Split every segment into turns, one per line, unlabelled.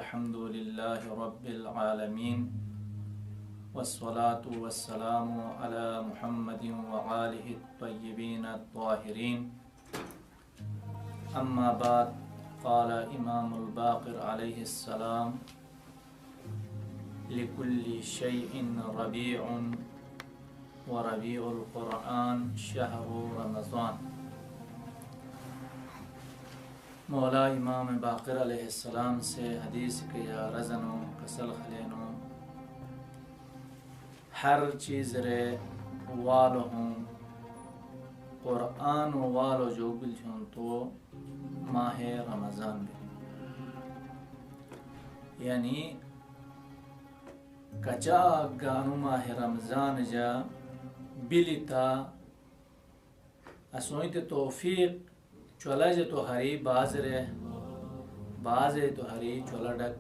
الحمد لله رب العالمين والصلاة والسلام على محمد وآله الطيبين الطاهرين. أما بعد، قال إمام الباقر عليه السلام: لكل شيء ربيع وربيع القرآن شهر رمضان. مولا امام باقر علیہ السلام سے حدیث کے یا رزنو کسل خلینو ہر چیز رے والو ہوں قرآن و والو جو گل ہوں تو ماہ رمضان بھی یعنی کچا گانو ماہ رمضان جا بلیتا اسوئیت توفیق چولا جے تو ہری باز رے باز تو ہری چولا ڈک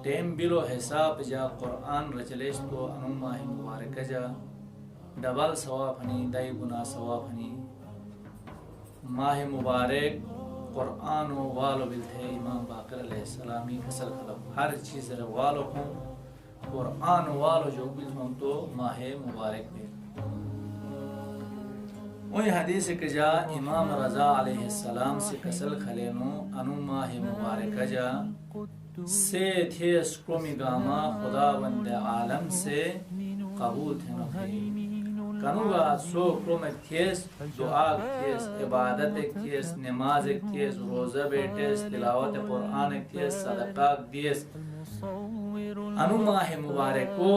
ٹیم بلو حساب جا قرآن رچلیش تو انو ماہ مبارک جا ڈبل ثواب ہنی دائی گناہ ثواب ہنی. ماہ مبارک قرآن و والو بلتے امام باقر علیہ السلامی کسل خلق ہر چیز رے والو ہوں قرآن و والو جو بلتے ہوں تو ماہ مبارک بھی. وہی حدیث کے جا امام رضا علیہ السلام سے کسل خلینو انو ماہ مبارک جا سے تھیس کمی گاما خدا وند عالم سے قبول تھے نفری کنو گا سو کم تھیس دعا تھیس عبادت تھیس نماز تھیس روزہ بیٹھیس تلاوت قرآن تھیس صدقہ دیس انو ماہ مبارک کو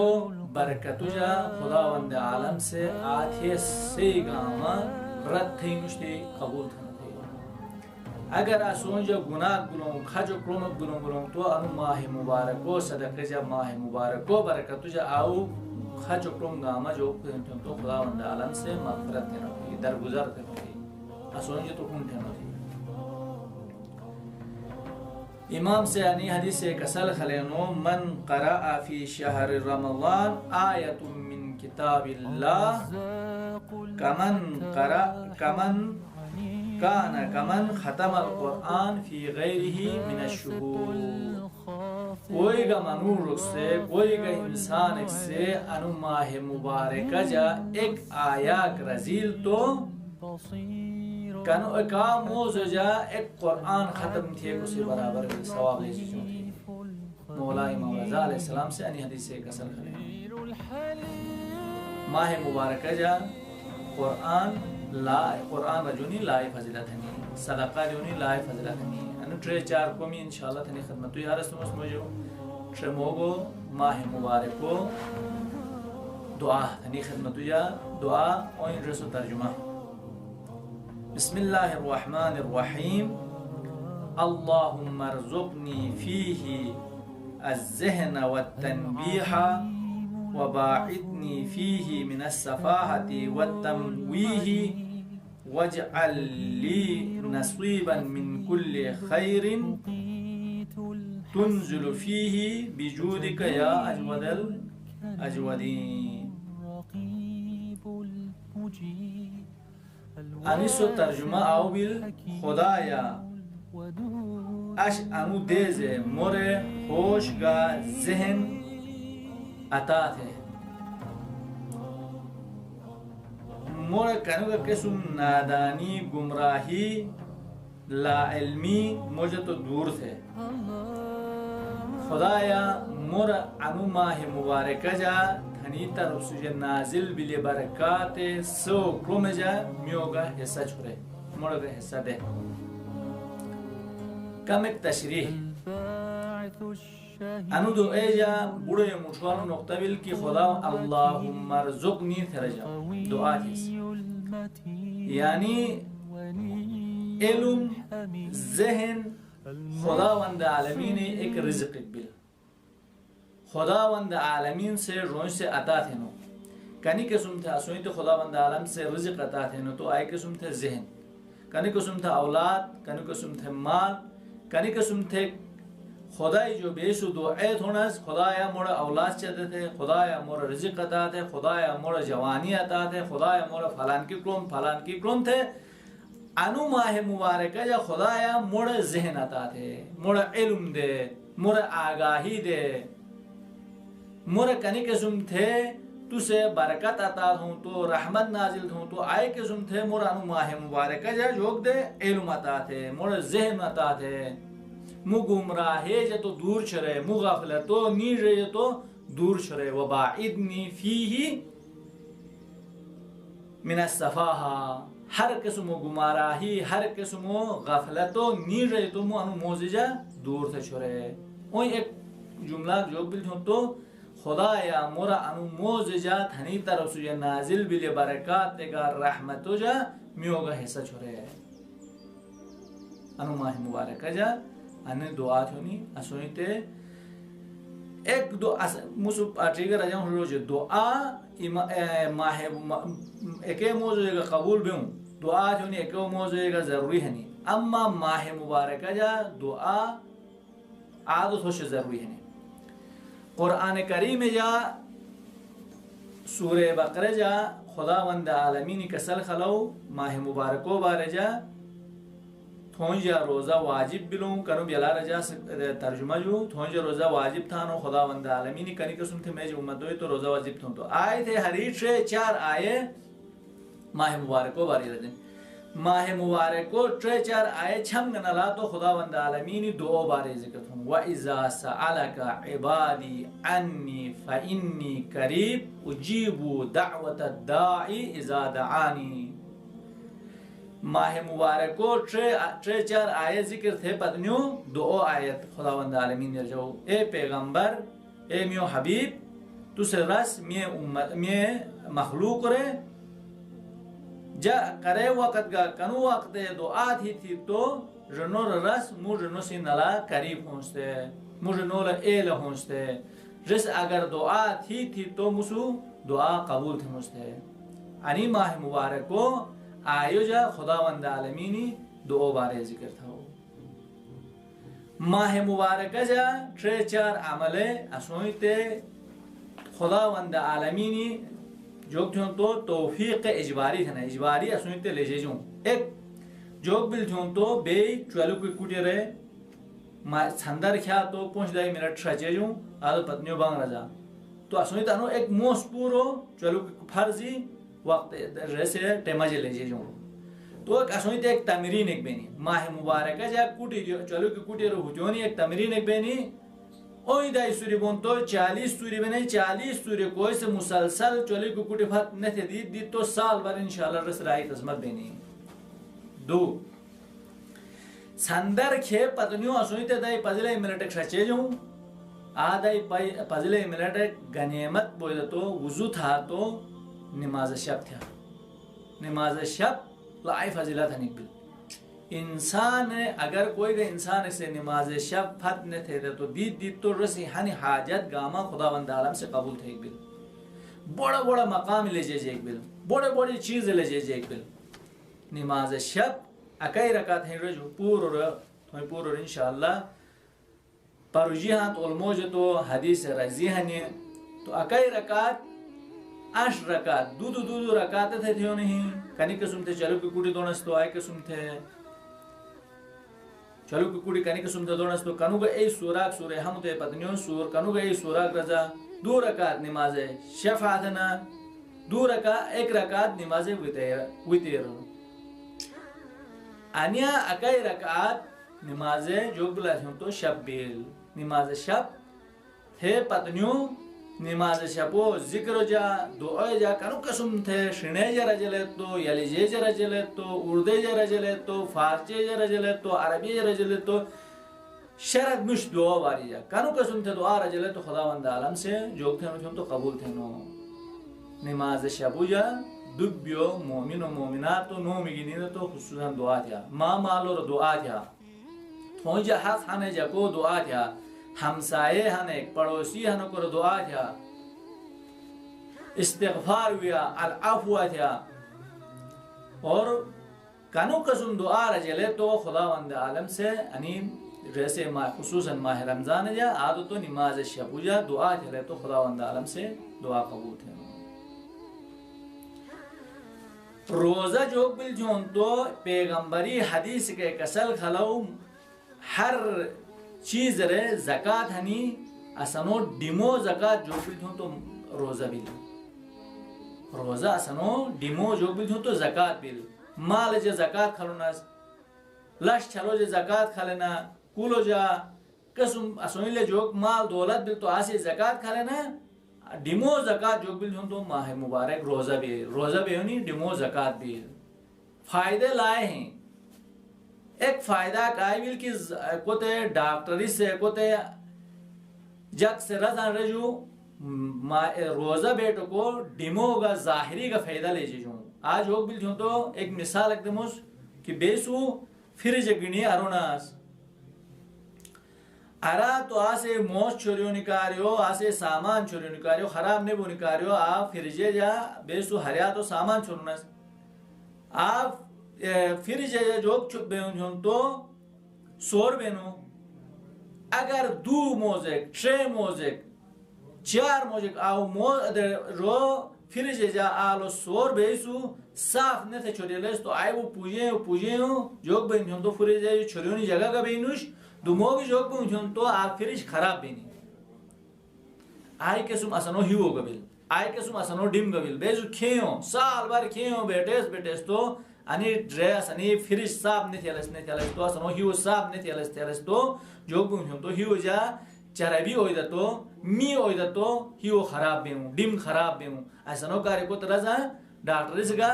برکتو جا خدا وند عالم سے آتھے سی گاما رد تھی نشتی قبول تھا. اگر اسون جو گناہ گلوں کھجو کرمک گلوں تو انو ماہ مبارک کو صدقہ جا ماہ مبارک کو برکتو جا آو کھجو کرم گاما جو تو خدا وند عالم سے مغفرت تھی نوکی درگزر تھی نوکی اسون جو تو کن تھی نوکی. امام سے انی حدیث سے کسل خلینو من قرأ فی شہر رمضان آیت من کتاب اللہ کمن کمن ختم القرآن فی غیرہ من الشہور. کوئی گا منور سے کوئی گا انسان سے انو ماہ مبارک جا ایک آیات رزیل تو کنو اکا موز جا ایک قرآن ختم تھے کسی برابر ثواب لیسی جو تھی. مولا امام رضا علیہ السلام سے انی حدیث سے کسل کریں ماہ مبارک جا قرآن رجونی لائی فضیلت ہنی صدقہ جونی لائی فضیلت ہنی انو ٹرے چار کومی انشاءاللہ تھنی خدمت تو یار اسمس مجھو ٹرے موگو ماہ مبارک کو دعا تھنی خدمت تو یا دعا اوین رسو ترجمہ. بسم اللہ الرحمن الرحیم اللہم ارزقنی فیہ الذہن والتنبیح وباعدنی فیہ من السفاہت والتمویہ واجعل لی نصیبا من کل خیر تنزل فیہ بجودک یا اجود الاجودین. انیسو ترجمہ آو بیل خدایا اش انو دیزے مورے ہوش گا ذہن عطا تھے مورے کنو گا قسم نادانی گمراہی لا علمی مجھے تو دور تھے. خدایا مور انو ماہ مبارکہ جا دھنی طرف سجے نازل بلی برکات سو کرم جا میوگا حصہ چھوڑے مورگا حصہ دے. کم ایک تشریح انو دو اے جا بڑے مشوار نقطہ بل کی خدا اللہم ارزقنی تھرجا دعا تھیس یعنی علم ذہن خدا وند عالمین ایک رزق بل خدا وند عالمین سے روش سے عطا تھے نو کنی قسم تھے اسوئی تو خدا وند عالم سے رزق عطا تھے نو تو آئی قسم تھے ذہن کنی قسم تھے اولاد کنی قسم تھے مال کنی قسم تھے خدای جو بیسو دعایت ہونس خدایا موڑا اولاد چاہتے تھے خدایا موڑا رزق عطا تھے خدایا موڑا جوانی عطا تھے خدایا موڑا فلان کی کرم تھے انو ماہ مبارکہ جا خدایا مڑ ذہن عطا تھے، مڑ علم دے، مڑ آگاہی دے، مڑ کنی قسم تھے تو سے برکت عطا ہوں تو رحمت نازل ہوں تو آئے قسم تھے مڑ انو ماہ مبارکہ جا جوگ دے علم عطا تھے، مڑ ذہن عطا تھے، مو گمراہے جا تو دور چھرے، مو غفلتو نیج رہے جا تو دور چھرے، وباعدنی فیہی من الصفاحہ، ہر قسم گمراہی، ہر قسم غفلتو نیج رہے تو مو انو موزجہ دور تھے چھرے۔ اوئی ایک جملہ جو بلت ہوں تو خدایا مورا انو موزجہ تھنی طرف سے نازل بلی برکات تگا رحمتو جا میوگا حصہ چھرے۔ انو ماہ مبارکہ جا انہیں دعا تھونی اسوئی تے ایک دعا موسو پاٹریگر رجاں ہو جو دعا ماہ ایک موضوع کا قبول بیوں دعا تھونی ایک موضوع کا ضروری ہے نہیں، اما ماہ مبارکہ جا دعا عادت ہوش ضروری ہے نہیں۔ قرآن کریم جا سورہ بقرہ جا خداوند عالمین کسل خلو ماہ مبارکو بارے جا تھونجا روزہ واجب بلوں کنو بیلا رجا ترجمہ جو تھونجا روزہ واجب تھا نو خداوند عالمین کنی قسم تھے میں جو امت ہوئی تو روزہ واجب تھوں تو آئے تھے حریف سے 4 آئے ماہ مبارکو باری رجن ماہ مبارکو 4 آئے چھم گنلا تو خداوند عالمین دعا بارے ذکر تھوں وَإِذَا سَأَلَكَ عِبَادِي عَنِّي فَإِنِّي قَرِيبٌ أُجِيبُ دَعْوَةَ الدَّاعِ إِذَا دَعَانِي۔ ماہ مبارکو 4 آیت ذکر تھے پتنیوں 2 آیت خداوند عالمین نے جو اے پیغمبر اے میو حبیب تو سے رس میں مخلوق رے جا کرے وقت گا کنو وقت دعا تھی تو رنو رس مو رنو سی نلا قریب ہونستے مو رنو ایل ہونستے رس اگر دعا تھی تو مسو دعا قبول تھی ہونستے۔ انی ماہ مبارکو آئیو جا خداوند عالمینی دعا بارے ذکر تھا۔ ماہ مبارکہ جا 4 عملے اسوئی تے خداوند عالمینی جو تھوں تو توفیق اجباری تھا نا اجباری اسوئی تے لے جوں ایک جو بل تھوں تو بے چولو کوئی کوٹی رہے چھندر کھیا تو 5 منٹ شچے جوں آدھو پتنیوں بانگ رجا تو اسوئی تانو ایک موس پورو چولو کوئی فرضی وقت رسے ٹیماجے لے جوں تو ایک اسوئی تے ایک تمرین ایک بینی ماہ مبارکہ جا کوٹی چولو کی کوٹی رو ہوتیونی ایک تمرین ایک بینی اوئی دائی سوری بون تو 40 سوری بنے 40 سوری کوئی سے مسلسل چولو کی کوٹی فت نتے دی تو سال بار انشاءاللہ رس رائی تزمت بینی۔ 2 سندر کھے پتنیوں اسوئی تے دائی 15 منٹ ایک شچے جوں آدھائی 15 منٹ ایک گنیمت بوئی تو وضو تھا تو نماز شب تھا نماز شب لائی فضیلت ہے نکبل انسان اگر کوئی گا انسان سے نماز شب فت نہ تھے تو دید تو رسی ہنی حاجت گاما خداوند عالم سے قبول تھے اکبل بڑا بڑا مقام لے جے اکبل بڑے بڑی چیز لے جے اکبل نماز شب اکائی رکعت ہیں رجو پور انشاءاللہ پروجی ہاں تو علموج تو حدیث رضی ہنی تو اکائی رکعت 8 رکعت دو رکعت تھے تھیوں نہیں کنی قسم تھے چلو کی کوٹی دونستو آئے قسم تھے چلو کی کوٹی کنی قسم تھے دونستو کنو گا ای سوراک سورے ہم تے پتنیوں سور کنو گا ای سوراک رضا 2 رکعت نماز شفاعتنا 2 رکعت 1 رکعت نماز ویتیر انیا اکائی رکعت نماز جو بلا تھیوں تو شب بیل نماز شب تھے پتنیوں نماز شبو ذکر جا دعا جا کنو قسم تھے شنے جا رجلے تو یلیجے جا رجلے تو اردے جا رجلے تو فارچے جا رجلے تو عربی جا رجلے تو شرط مش دعا باری جا کنو قسم تھے دعا رجلے تو خداوند عالم سے جو تھے نو تو قبول تھے نو نماز شبو جا دبیو مومن و مومنات تو نو مگینین تو خصوصا دعا تھیا ما مالو دعا تھیا تھونجا حق ہنے جا کو دعا تھیا ہمسائے ہنے پڑوسی ہنے کو دعا تھیا استغفار ہویا العفو تھیا اور کنو قسم دعا رجلے تو خداوند عالم سے انیم جیسے خصوصاً ماہ رمضان جا آدھو تو نماز شب جا دعا تھے تو خداوند عالم سے دعا قبول تھے روزہ جو بل جون تو پیغمبری حدیث کے کسل خلو ہر چیز رے زکاة ہنی اسنو ڈیمو زکاة جو بل جون تو روزہ بل روزہ اسنو ڈیمو جو بل جون تو زکاة بل مال جا زکاة کھلوناس لش چھلو جا زکاة کھلینا کولو جا قسم اسونی لے جو مال دولت بل تو آسی زکاة کھلینا ڈیمو زکاة جو بل جون تو ماہ مبارک روزہ بھی ہونی ڈیمو زکاة بھی فائدے لائے ہیں ایک فائدہ قائل کی کوتے ڈاکٹری سے کوتے جگ سے رضان رجو روزہ بیٹو کو ڈیمو کا ظاہری کا فائدہ لے جیجوں آج ہوگ بل جون تو ایک مثال اکدموس کہ بیسو فریج گنی اروناس ارا تو آسے موش چھوڑیو نکاریو آسے سامان چھوڑیو نکاریو خراب نہیں بو نکاریو آپ فریجے جا بیسو ہریا تو سامان چھوڑناس آپ فریجے جا جوک چھپ بیون جون تو سور بینو اگر دو موزک ترے موزک چار موزک آو رو فریجے جا آلو سور بیسو صاف نہیں تھے چھوڑی لیس تو آئے وہ پوجے ہوں جوک بین جون تو فریجے جا چھوڑیونی جگہ کا بینوش دو موگی جوک بین جون تو آپ فریج خراب بینی آئی کسم اسنو ہیو گبل آئی کسم اسنو ڈیم گبل بیسو کھیوں سال بار کھیوں بیٹیس تو انی ڈریس انی فریج صاف نہیں تھیلس تو اسنو ہیو صاف نہیں تھیلس تو جوک بین جون تو ہیو جا چربی ہوئی دا تو می ہوئی دا تو ہیو خراب بیمو ڈیم خراب بیمو ایسا نو کاری کو ترازا ڈاکٹر اس کا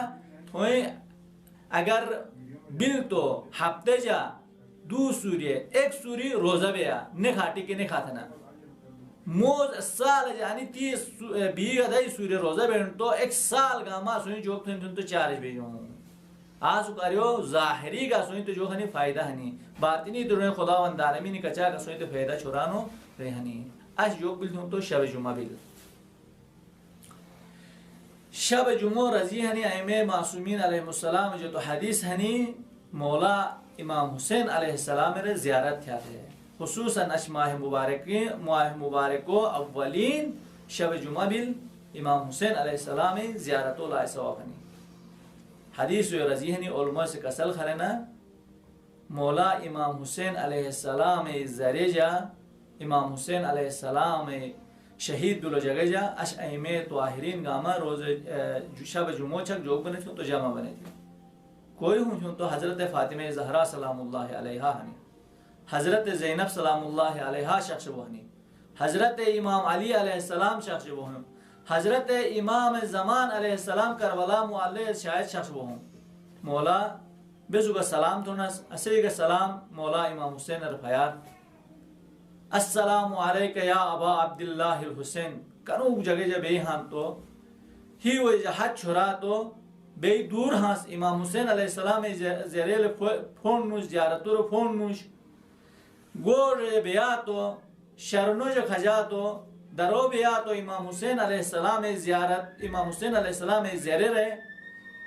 تھوئیں اگر بل تو ہفتے جا دو سوری ایک سوری روزہ بیا نکھاٹی کے نکھاتنا موز سال جانی 30 ادائی سوری روزہ بیان تو ایک سال گاما سوئی جوک تھوئیں تو چارج بیجوں آسو کاریو ظاہری کا سوئی تو جو ہنی فائدہ ہنی باطنی تو رہے خدا وندارمی کچا کا سوئی تو فائدہ چھوڑانو رہنی اش جوک بل تو شب جمعہ بل شب جمعہ رضی ہنی ائمہ معصومین علیہ السلام جو تو حدیث ہنی مولا امام حسین علیہ السلام رے زیارت تھیا تھے خصوصاً اش ماہ مبارکو اولین شب جمعہ بل امام حسین علیہ السلام زیارت اللہ ثواب ہنی حدیث و رضی ہنی علماء سے کسل خرنا مولا امام حسین علیہ السلام زریجا امام حسین علیہ السلام شہید دلو جگہ جا اش ائمہ طاہرین گاما روز شب جمعہ چک جوگ بنے تھے تو جمع بنے تھے کوئی ہوں تو حضرت فاطمہ زہرا سلام اللہ علیہا ہنی حضرت زینب سلام اللہ علیہا شخص بہنی حضرت امام علی علیہ السلام شخص بہن حضرت امام زمان علیہ السلام کربلا معلی شاید شخص بہن مولا بیسو کا سلام تونس اسی کا سلام مولا امام حسین رفیات السلام علیکہ یا ابا عبداللہ الحسین کنو جگہ جا بے ہاں تو ہی وہ جہت چھرا تو بے دور ہاں امام حسین علیہ السلام زیریل فون نوش زیارتور فون نوش گور بیا تو شرنو جو کھجا تو درو بیا تو امام حسین علیہ السلام زیارت امام حسین علیہ السلام زیرے رہے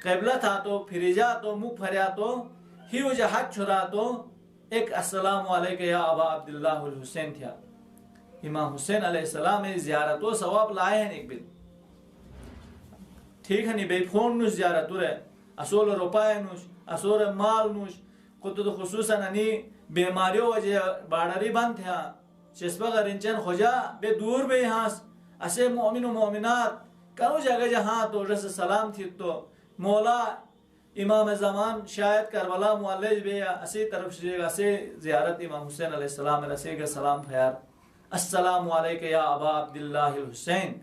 قبلہ تھا تو پھریجا تو مک پھریا تو ہی وہ جہت چھرا تو ایک السلام علیکہ یا ابا عبداللہ الحسین تھیا امام حسین علیہ السلام زیارت و ثواب لائے ہیں ایک بل ٹھیک ہے نہیں بے فون نوش زیارتو رہے اصول روپائے نوش اصول مال نوش خود تو خصوصاً انی بیماریوں وجہ باڑاری بند تھیا چسپا کا رنچن خوجا بے دور بے ہاں اسے مومن و مومنات کنو جگہ جہاں تو رس سلام تھی تو مولا امام زمان شاید کربلا معلج بے اسی طرف سے اسے زیارت امام حسین علیہ السلام رسے گا سلام پھیار السلام علیکہ یا ابا عبداللہ الحسین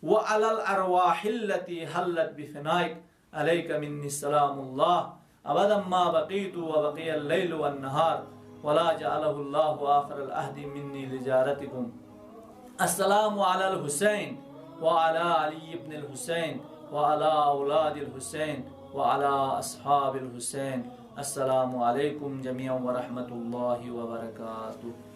وعلی الارواح التي حلت بفنائک علیک منی السلام اللہ ابدا ما بقیت وبقی اللیل والنہار ولا جعلہ اللہ آخر العہد منی لجارتکم السلام علی الحسین وعلی علی ابن الحسین وعلی اولاد الحسین وعلى أصحاب الحسين السلام عليكم جميعا ورحمة الله وبركاته.